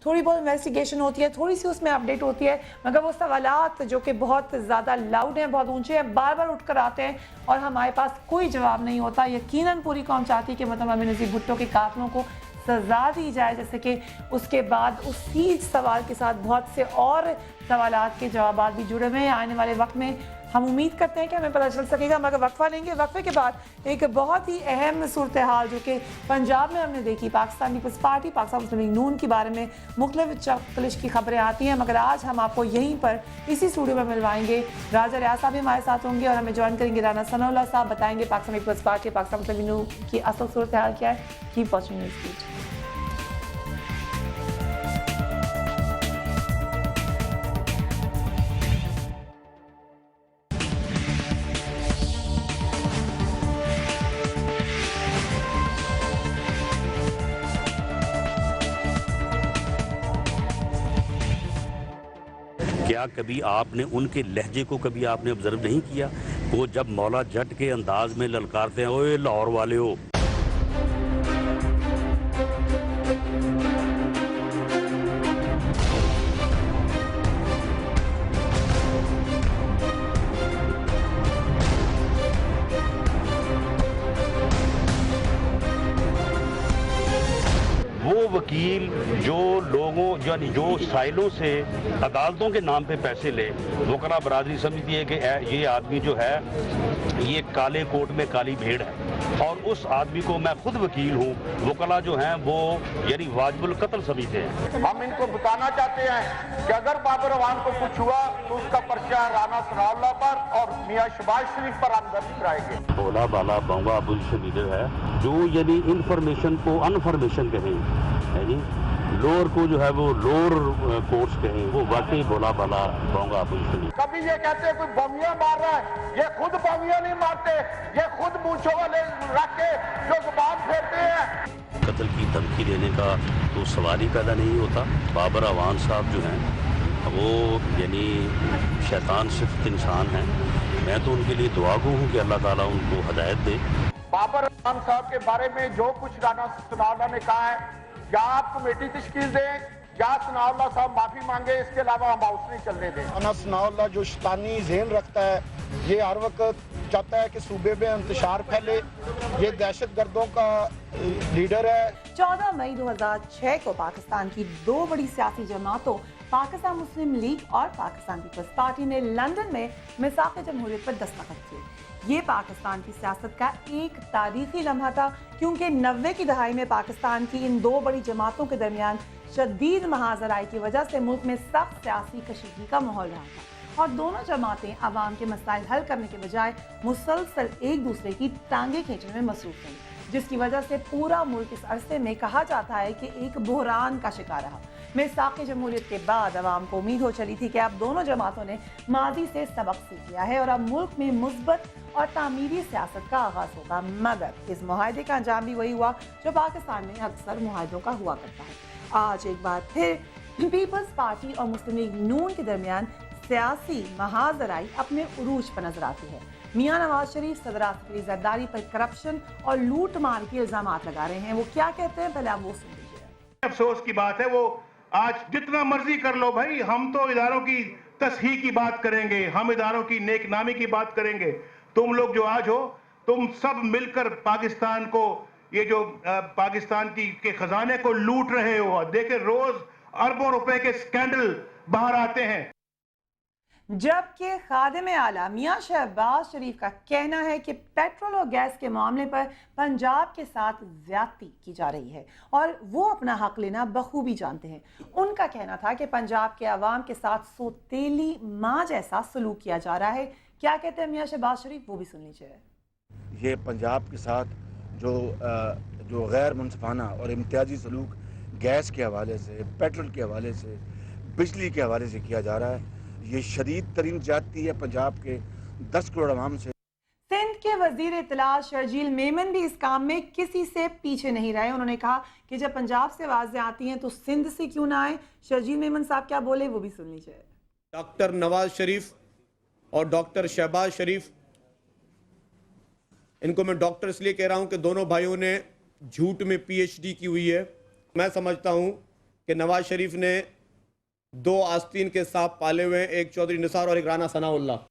تھوڑی بہت انویسٹیگیشن ہوتی ہے, تھوڑی سی اس میں اپڈیٹ ہوتی ہے, مگر وہ سوالات جو کہ بہت زیادہ لاؤڈ ہیں, بہت اونچے ہیں, بار بار اٹھ کر آتے ہیں اور ہمارے پاس کوئی جواب نہیں ہوتا. یقیناً پوری قوم چاہتی ہے کہ محترمہ بینظیر بھٹو کے قاتلوں کو سزا دی جائے, جیسے کہ اس کے بعد اسی سوال کے ساتھ بہت سے اور سوالات کے جوابات بھی جڑے ہوئے ہیں. آنے والے وقت میں ہم امید کرتے ہیں کہ ہمیں پتہ چل سکے گا, مگر وقفہ لیں گے. وقفے کے بعد ایک بہت ہی اہم صورتحال جو کہ پنجاب میں ہم نے دیکھی, پاکستان پیپلز پارٹی, پاکستان مسلم لیگ نون کے بارے میں مختلف چکلش کی خبریں آتی ہیں, مگر آج ہم آپ کو یہیں پر اسی اسٹوڈیو میں ملوائیں گے. راجہ ریاض صاحب بھی ہمارے ساتھ ہوں گے اور ہمیں جوائن کریں گے رانا ثناء اللہ صاحب, بتائیں گے پاکستان پیپلز پارٹی, پاکستان مسلم لیگ نون کی اصل صورتحال کیا ہے. Keep watching news feed. کیا کبھی آپ نے ان کے لہجے کو کبھی آپ نے آبزرو نہیں کیا؟ وہ جب مولا جٹ کے انداز میں للکارتے ہیں, اوے لاہور والے ہو, وہ وکیل جو لوگوں یعنی جو سائلوں سے عدالتوں کے نام پہ پیسے لے, وکلا برادری سمجھتی ہے کہ یہ آدمی جو ہے یہ کالے کوٹ میں کالی بھیڑ ہے, اور اس آدمی کو, میں خود وکیل ہوں, وکلا جو ہیں وہ یعنی واجب القتل سمجھتے ہیں. ہم ان کو بتانا چاہتے ہیں کہ اگر بابر اعوان کو کچھ ہوا تو اس کا پرچہ رانا ثناء اللہ پر اور میاں شہباز شریف پر ہم درج کرائیں گے. بھولا بالا بونگا ابوالشر لیڈر ہے جو یعنی انفارمیشن کو انفارمیشن کہیں ہے جی, لوور کو جو ہے وہ لوور کورس کہیں, وہ واقعی بھولا بالا بونگا ابوالشر لیڈر. کبھی یہ کہتے ہیں کوئی بمیاں مار رہا ہے, یہ خود بمیاں نہیں مارتے, یہ خود مونچھوں والے رکھ کے جو زبان پھیرتے ہیں. قتل کی دھمکی دینے کا تو سوال ہی پیدا نہیں ہوتا. بابر اعوان صاحب جو ہیں وہ یعنی شیطان صفت انسان ہیں. میں تو ان کے لیے دعا گو ہوں کہ اللہ تعالیٰ ان کو ہدایت دے. بابر اعوان صاحب کے بارے میں جو کچھ رانا ثناء اللہ نے کہا ہے, یا آپ کمیٹی تشکیل دیں یا ثناء اللہ صاحب معافی مانگے, اس کے علاوہ ہم ہاؤس نہیں چلنے دیں. رانا ثناء اللہ جو شیطانی ذہن رکھتا ہے, یہ ہر وقت چاہتا ہے کہ صوبے میں انتشار پھیلے, یہ دہشت گردوں کا لیڈر ہے. 14 مئی 2006 کو پاکستان کی دو بڑی سیاسی جماعتوں پاکستان مسلم لیگ اور پاکستان پیپلز پارٹی نے لندن میں میثاق جمہوریت پر دستخط کیے. یہ پاکستان کی سیاست کا ایک تاریخی لمحہ تھا, کیونکہ 90 کی دہائی میں پاکستان کی ان دو بڑی جماعتوں کے درمیان شدید محاذرائی کی وجہ سے ملک میں سخت سیاسی کشیدگی کا ماحول رہا تھا, اور دونوں جماعتیں عوام کے مسائل حل کرنے کے بجائے مسلسل ایک دوسرے کی ٹانگیں کھینچنے میں مصروف رہیں, جس کی وجہ سے پورا ملک اس عرصے میں کہا جاتا ہے کہ ایک بحران کا شکار رہا. میثاق جمہوریت کے بعد عوام کو امید ہو چلی تھی کہ اب دونوں جماعتوں نے ماضی سے سبق سیکھ لیا ہے اور اب ملک میں مثبت اور تعمیری سیاست کا آغاز ہوگا, مگر اس معاہدے کا انجام بھی وہی ہوا جو پاکستان میں اکثر معاہدوں کا ہوا کرتا ہے. آج ایک بار پھر پیپلز پارٹی اور مسلم لیگ نون کے درمیان سیاسی محاذرائی اپنے عروج پر نظر آتی ہے. میاں نواز شریف صدر آصف علی زرداری پر کرپشن اور لوٹ مار کے الزامات لگا رہے ہیں. وہ کیا کہتے ہیں, پہلے آپ وہ سن لیجیے. افسوس کی بات ہے, وہ آج جتنا مرضی کر لو بھائی, ہم تو اداروں کی تصحیح کی بات کریں گے, ہم اداروں کی نیک نامی کی بات کریں گے. تم لوگ جو آج ہو, تم سب مل کر پاکستان کو, یہ جو پاکستان کے خزانے کو لوٹ رہے ہو. دیکھیں روز اربوں روپے کے سکینڈل باہر آتے ہیں. جبکہ خادم اعلیٰ میاں شہباز شریف کا کہنا ہے کہ پیٹرول اور گیس کے معاملے پر پنجاب کے ساتھ زیادتی کی جا رہی ہے اور وہ اپنا حق لینا بخوبی جانتے ہیں. ان کا کہنا تھا کہ پنجاب کے عوام کے ساتھ سوتیلی ماں جیسا سلوک کیا جا رہا ہے. کیا کہتے ہیں میاں شہباز شریف, وہ بھی سن لیجیے. یہ پنجاب کے ساتھ جو غیر منصفانہ اور امتیازی سلوک گیس کے حوالے سے, پیٹرول کے حوالے سے, بجلی کے حوالے سے کیا جا رہا ہے, یہ شدید ترین زیادتی ہے پنجاب کے 10 کروڑ عوام سے. سندھ کے وزیر اطلاعات شرجیل میمن بھی اس کام میں کسی سے پیچھے نہیں رہے. انہوں نے کہا کہ جب پنجاب سے آوازیں آتی ہیں تو سندھ سے کیوں نہ آئے. شرجیل میمن صاحب کیا بولے, وہ بھی سن لیجیے. ڈاکٹر نواز شریف اور ڈاکٹر شہباز شریف, ان کو میں ڈاکٹر اس لیے کہہ رہا ہوں کہ دونوں بھائیوں نے جھوٹ میں پی ایچ ڈی کی ہوئی ہے. میں سمجھتا ہوں کہ نواز شریف نے 2 آستین کے سانپ پالے ہوئے ہیں، ایک چودھری نثار اور ایک رانا ثناء اللہ۔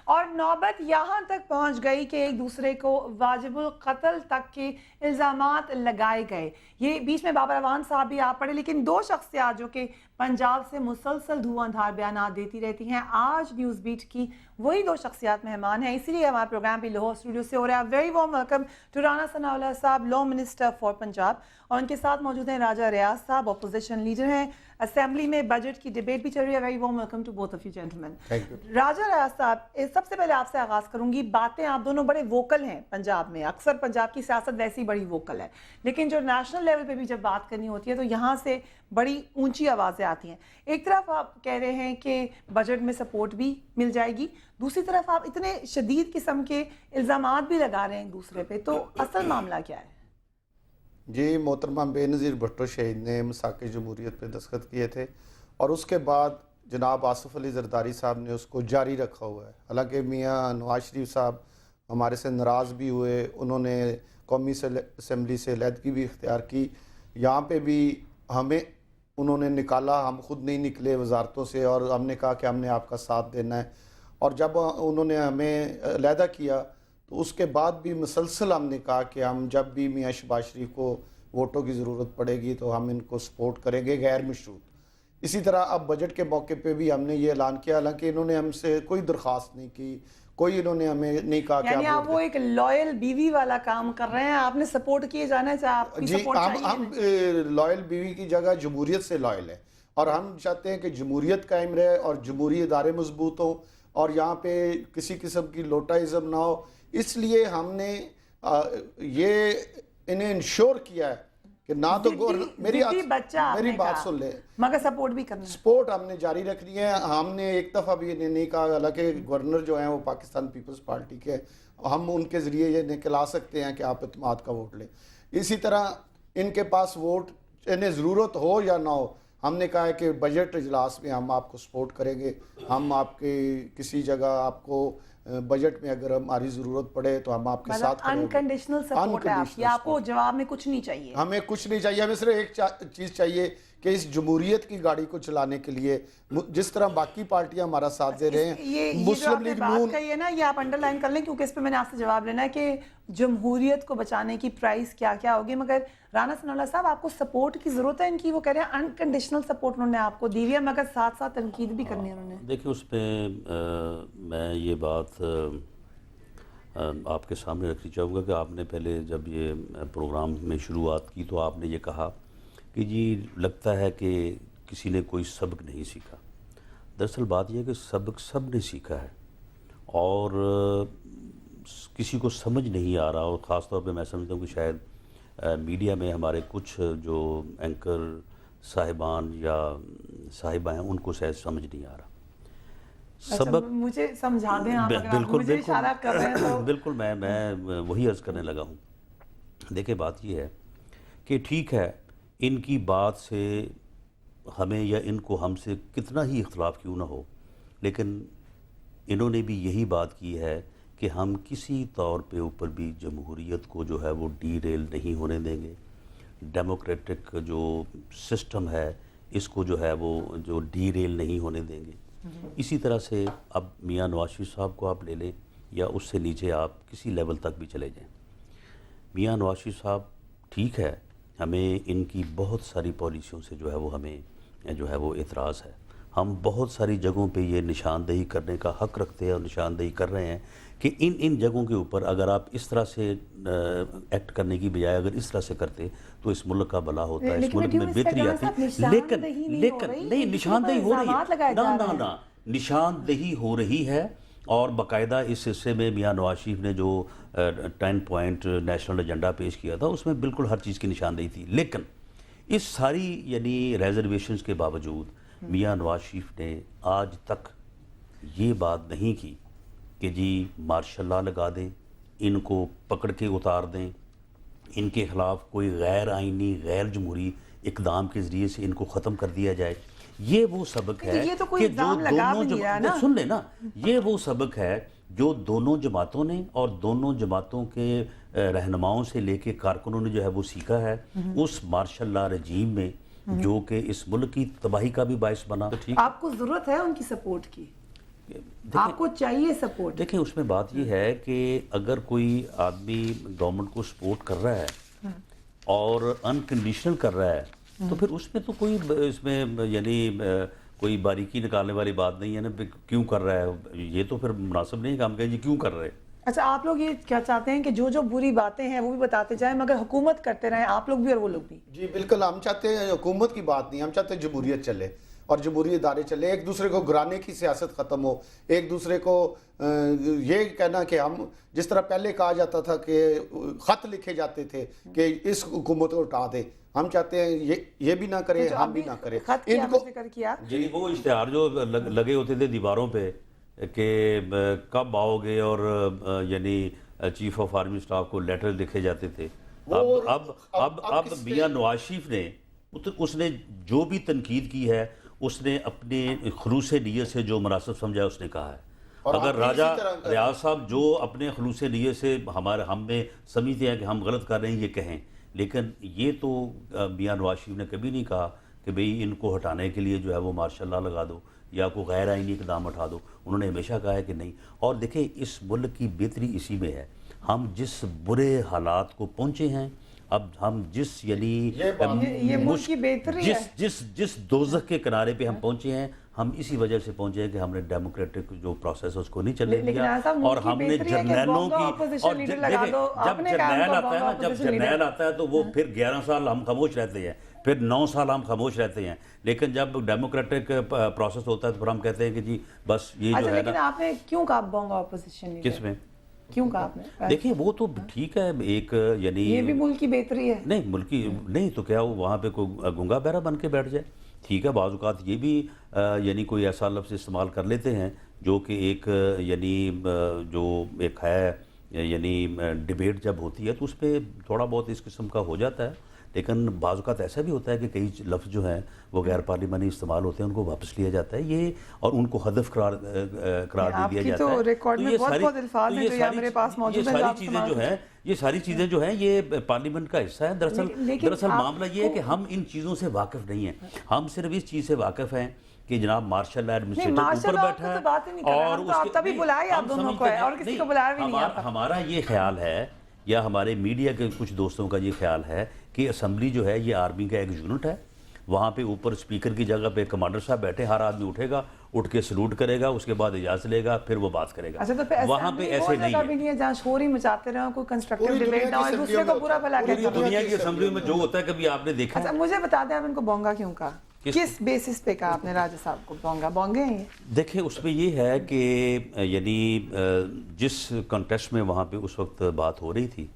اور نوبت یہاں تک پہنچ گئی کہ ایک دوسرے کو واجب القتل تک کے الزامات لگائے گئے۔ یہ بیچ میں بابر اعوان صاحب بھی آپ پڑھے، لیکن 2 شخصیات جو کہ پنجاب سے مسلسل دھواں دھار بیانات دیتی رہتی ہیں، آج نیوز بیٹ کی وہی 2 شخصیات مہمان ہیں۔ اسی لیے ہمارا پروگرام بھی لاہور اسٹوڈیو سے ہو رہا ہے۔ Very warm welcome to Rana Sanaullah صاحب، لا منسٹر فار پنجاب، اور ان کے ساتھ موجود ہیں راجہ ریاض صاحب، اپوزیشن لیڈر ہیں۔ اسمبلی میں بجٹ کی ڈیبیٹ بھی چل رہی ہے۔ Very warm welcome to both of you gentleman. Raja Riaz صاحب، سب سے پہلے آپ سے آغاز کروں گی۔ باتیں آپ دونوں بڑے ووکل ہیں پنجاب میں، اکثر پنجاب کی سیاست ویسی بڑی ووکل ہے، لیکن جو نیشنل لیول پہ بھی جب بات کرنی ہوتی ہے تو یہاں سے بڑی اونچی آوازیں آتی ہیں۔ ایک طرف آپ کہہ رہے ہیں کہ بجٹ میں سپورٹ بھی مل جائے گی، دوسری طرف آپ اتنے شدید قسم کے الزامات بھی لگا رہے ہیں ایک دوسرے پہ، تو اصل معاملہ کیا ہے؟ جی، محترمہ بے نظیر بھٹو شہید نے میثاق جمہوریت پہ دستخط کیے تھے، اور اس کے بعد جناب آصف علی زرداری صاحب نے اس کو جاری رکھا ہوا ہے۔ حالانکہ میاں نواز شریف صاحب ہمارے سے ناراض بھی ہوئے، انہوں نے قومی اسمبلی سے علیحدگی بھی اختیار کی، یہاں پہ بھی ہمیں انہوں نے نکالا، ہم خود نہیں نکلے وزارتوں سے، اور ہم نے کہا کہ ہم نے آپ کا ساتھ دینا ہے۔ اور جب انہوں نے ہمیں علیحدہ کیا تو اس کے بعد بھی مسلسل ہم نے کہا کہ ہم جب بھی میاں شہباز شریف کو ووٹوں کی ضرورت پڑے گی تو ہم ان کو سپورٹ کریں گے غیر مشروط۔ اسی طرح اب بجٹ کے موقع پہ بھی ہم نے یہ اعلان کیا، حالانکہ انہوں نے ہم سے کوئی درخواست نہیں کی، کوئی انہوں نے ہمیں نہیں کہا کہ یعنی آپ وہ ایک لائل بیوی والا کام کر رہے ہیں، آپ نے سپورٹ کیے جانا ہے، آپ کی جی، سپورٹ چاہیے۔ ہم لائل بیوی کی جگہ جمہوریت سے لائل ہیں، اور ہم چاہتے ہیں کہ جمہوریت قائم رہے اور جمہوری ادارے مضبوط ہوں، اور یہاں پہ کسی قسم کی لوٹائزم نہ ہو۔ اس لیے ہم نے یہ انہیں انشور کیا ہے کہ نہ تو میری بات سن لیں، مگر سپورٹ بھی کرنا ہے، سپورٹ ہم نے جاری رکھنی ہے۔ ہم نے ایک دفعہ بھی انہیں نہیں کہا، حالانکہ گورنر جو ہیں وہ پاکستان پیپلز پارٹی کے، ہم ان کے ذریعے یہ نکلا سکتے ہیں کہ آپ اعتماد کا ووٹ لیں۔ اسی طرح ان کے پاس ووٹ انہیں ضرورت ہو یا نہ ہو، ہم نے کہا ہے کہ بجٹ اجلاس میں ہم آپ کو سپورٹ کریں گے، ہم آپ کے کسی جگہ آپ کو بجٹ میں اگر ہماری ضرورت پڑے تو ہم آپ کے ساتھ کھڑے ہوں گے۔ انکنڈیشنل سپورٹ ہے آپ کی، آپ کو جواب میں کچھ نہیں چاہیے؟ ہمیں کچھ نہیں چاہیے، ہمیں صرف ایک چیز چاہیے کہ اس جمہوریت کی گاڑی کو چلانے کے لیے جس طرح باقی پارٹیاں ہمارا ساتھ دے رہے ہیں، مسلم لیگ نون، یہ نا یہ آپ انڈر لائن کر لیں کیونکہ اس پہ میں نے آپ سے جواب لینا ہے کہ جمہوریت کو بچانے کی پرائز کیا کیا ہوگی۔ مگر رانا ثناء اللہ صاحب، آپ کو سپورٹ کی ضرورت ہے ان کی، وہ کہہ رہے ہیں انکنڈیشنل سپورٹ انہوں نے آپ کو دی ہے، مگر ساتھ ساتھ تنقید بھی کرنی ہے انہوں نے۔ دیکھیں، اس پہ میں یہ بات آپ کے سامنے رکھنی چاہوں گا کہ آپ نے پہلے جب یہ پروگرام میں شروعات کی تو آپ نے یہ کہا کہ جی لگتا ہے کہ کسی نے کوئی سبق نہیں سیکھا۔ دراصل بات یہ ہے کہ سبق سب نے سیکھا ہے، اور کسی کو سمجھ نہیں آ رہا، اور خاص طور پہ میں سمجھتا ہوں کہ شاید میڈیا میں ہمارے کچھ جو اینکر صاحبان یا صاحبہ ہیں ان کو شاید سمجھ نہیں آ رہا سبق۔ مجھے سمجھا دیں آپ، اگر آپ مجھے اشارہ کر رہے ہیں تو۔ بالکل، میں وہی عرض کرنے لگا ہوں۔ دیکھیں، بات یہ ہے کہ ٹھیک ہے، ان کی بات سے ہمیں یا ان کو ہم سے کتنا ہی اختلاف کیوں نہ ہو، لیکن انہوں نے بھی یہی بات کی ہے کہ ہم کسی طور پہ اوپر بھی جمہوریت کو جو ہے وہ ڈی ریل نہیں ہونے دیں گے، ڈیموکریٹک جو سسٹم ہے اس کو جو ہے وہ جو ڈی ریل نہیں ہونے دیں گے۔ اسی طرح سے اب میاں نواز شریف صاحب کو آپ لے لیں یا اس سے نیچے آپ کسی لیول تک بھی چلے جائیں، میاں نواز شریف صاحب ٹھیک ہے، ہمیں ان کی بہت ساری پالیسیوں سے جو ہے وہ ہمیں جو ہے وہ اعتراض ہے، ہم بہت ساری جگہوں پہ یہ نشاندہی کرنے کا حق رکھتے ہیں اور نشاندہی کر رہے ہیں کہ ان جگہوں کے اوپر اگر آپ اس طرح سے ایکٹ کرنے کی بجائے اگر اس طرح سے کرتے تو اس ملک کا بھلا ہوتا ہے، اس ملک میں بہتری آتی، لیکن نہیں، نشاندہی ہو رہی ہے، نہ نشاندہی ہو رہی ہے، اور باقاعدہ اس حصے میں میاں نواز شریف نے جو 10 پوائنٹ نیشنل ایجنڈا پیش کیا تھا اس میں بالکل ہر چیز کی نشاندہی تھی، لیکن اس ساری یعنی ریزرویشنز کے باوجود میاں نواز شریف نے آج تک یہ بات نہیں کی کہ جی مارشل لا لگا دیں، ان کو پکڑ کے اتار دیں، ان کے خلاف کوئی غیر آئینی غیر جمہوری اقدام کے ذریعے سے ان کو ختم کر دیا جائے۔ یہ وہ سبق ہے کہ جو دونوں سن لیں نا، یہ وہ سبق ہے جو دونوں جماعتوں نے اور دونوں جماعتوں کے رہنماؤں سے لے کے کارکنوں نے جو ہے وہ سیکھا ہے۔ اس مارشل لا رجیم میں جو کہ اس ملک کی تباہی کا بھی باعث بنا. ٹھیک آپ کو ضرورت ہے ان کی سپورٹ کی, آپ کو چاہیے سپورٹ. دیکھیں اس میں بات یہ ہے کہ اگر کوئی آدمی گورنمنٹ کو سپورٹ کر رہا ہے اور انکنڈیشنل کر رہا ہے تو پھر اس میں تو کوئی اس میں یعنی کوئی باریکی نکالنے والی بات نہیں ہے نا. کیوں کر رہا ہے یہ تو پھر مناسب نہیں ہے کہ ہم کہیں جی کیوں کر رہے ہیں. اچھا, آپ لوگ یہ کیا چاہتے ہیں کہ جو بری باتیں ہیں وہ بھی بتاتے جائیں مگر حکومت کرتے رہیں آپ لوگ بھی اور وہ لوگ بھی؟ جی بالکل, ہم چاہتے ہیں حکومت کی بات نہیں, ہم چاہتے ہیں جمہوریت چلے اور جمہوری ادارے چلے, ایک دوسرے کو گرانے کی سیاست ختم ہو, ایک دوسرے کو یہ کہنا کہ ہم جس طرح پہلے کہا جاتا تھا کہ خط لکھے جاتے تھے کہ اس حکومت کو اٹھا دے, ہم چاہتے ہیں یہ بھی نہ کرے ہم بھی نہ کرے. خط کی آپ نے ذکر کیا, جی وہ اشتہار جو لگے ہوتے تھے دیواروں پہ کہ کب آؤ گے اور یعنی چیف آف آرمی اسٹاف کو لیٹر لکھے جاتے تھے. اب میاں نواز شریف نے اس نے جو بھی تنقید کی ہے اس نے اپنے خلوص نیت سے جو مناسب سمجھا اس نے کہا ہے. اگر راجہ ریاض صاحب جو اپنے خلوص نیت سے ہم میں سمجھتے ہیں کہ ہم غلط کر رہے ہیں یہ کہیں, لیکن یہ تو میاں نواز شریف نے کبھی نہیں کہا کہ بھئی ان کو ہٹانے کے لیے جو ہے وہ ماشاء اللہ لگا دو یا کوئی غیر آئینی اقدام اٹھا دو. انہوں نے ہمیشہ کہا ہے کہ نہیں. اور دیکھیں اس ملک کی بہتری اسی میں ہے, ہم جس برے حالات کو پہنچے ہیں, اب ہم جس یعنی یہ ملک کی بہتری ہے, جس دوزخ کے کنارے پہ ہم پہنچے ہیں, ہم اسی وجہ سے پہنچے ہیں کہ ہم نے ڈیموکریٹک جو پروسیس ہے اس کو نہیں چلنے دیا اور ہم نے جرنیلوں کی, اور جب جرنیل آتا ہے تو وہ پھر 11 سال ہم خاموش رہتے ہیں, پھر 9 سال ہم خاموش رہتے ہیں, لیکن جب ڈیموکریٹک پروسیس ہوتا ہے تو پھر ہم کہتے ہیں کہ جی بس یہ جو ہے نا. لیکن آپ نے کیوں کہا بونگا اپوزیشن, کس میں کیوں کہا آپ نے؟ دیکھیں وہ تو ٹھیک ہے, ایک یعنی یہ بھی ملک کی بہتری ہے. نہیں ملک کی نہیں تو کیا وہاں پہ کوئی گنگا بہرا بن کے بیٹھ جائے, ٹھیک ہے. بعض اوقات یہ بھی یعنی کوئی ایسا لفظ استعمال کر لیتے ہیں جو کہ ایک یعنی جو ایک ہے یعنی ڈیبیٹ جب ہوتی ہے تو اس پہ تھوڑا بہت اس قسم کا ہو جاتا ہے, لیکن بعض اوقات ایسا بھی ہوتا ہے کہ کئی لفظ جو ہیں وہ غیر پارلیمانی استعمال ہوتے ہیں, ان کو واپس لیا جاتا ہے یہ, اور ان کو حذف قرار دے دیا جاتا ہے. تو ریکارڈ میں بہت بہت الفاظ ہیں جو یہاں میرے پاس موجود ہیں, یہ ساری چیزیں جو ہیں یہ پارلیمنٹ کا حصہ ہے. دراصل معاملہ یہ ہے کہ ہم ان چیزوں سے واقف نہیں ہیں, ہم صرف اس چیز سے واقف ہیں کہ جناب مارشل لا ایڈمنسٹریٹر اوپر بیٹھا ہے اور تبھی بلایا آپ دونوں کو ہے اور کسی کو بلایا بھی نہیں. ہمارا یہ خیال ہے یا ہمارے میڈیا کے کچھ دوستوں کا یہ خیال ہے کہ اسمبلی جو ہے یہ آرمی کا ایک یونٹ ہے, وہاں پہ اوپر اسپیکر کی جگہ پہ کمانڈر صاحب بیٹھے, ہر آدمی اٹھے گا, اٹھ کے سلوٹ کرے گا, اس کے بعد اجازت لے گا, پھر وہ بات کرے گا. وہاں پہ ایسے نہیں ہے جہاں شور ہی مچاتے رہے, کوئی کنسٹرکٹیو ڈیبیٹ نہ ہو, ایک دوسرے کو برا بھلا کہتے ہیں. دنیا کی اسمبلی میں جو ہوتا ہے کبھی آپ نے دیکھا؟ اچھا مجھے بتا دیں آپ ان کو بونگا کیوں کہا, کس بیسس پہ کہا آپ نے راجہ صاحب کو بونگے ہیں؟ دیکھیں اس پہ یہ ہے کہ یعنی جس کانٹیسٹ میں وہاں پہ اس وقت بات ہو رہی تھی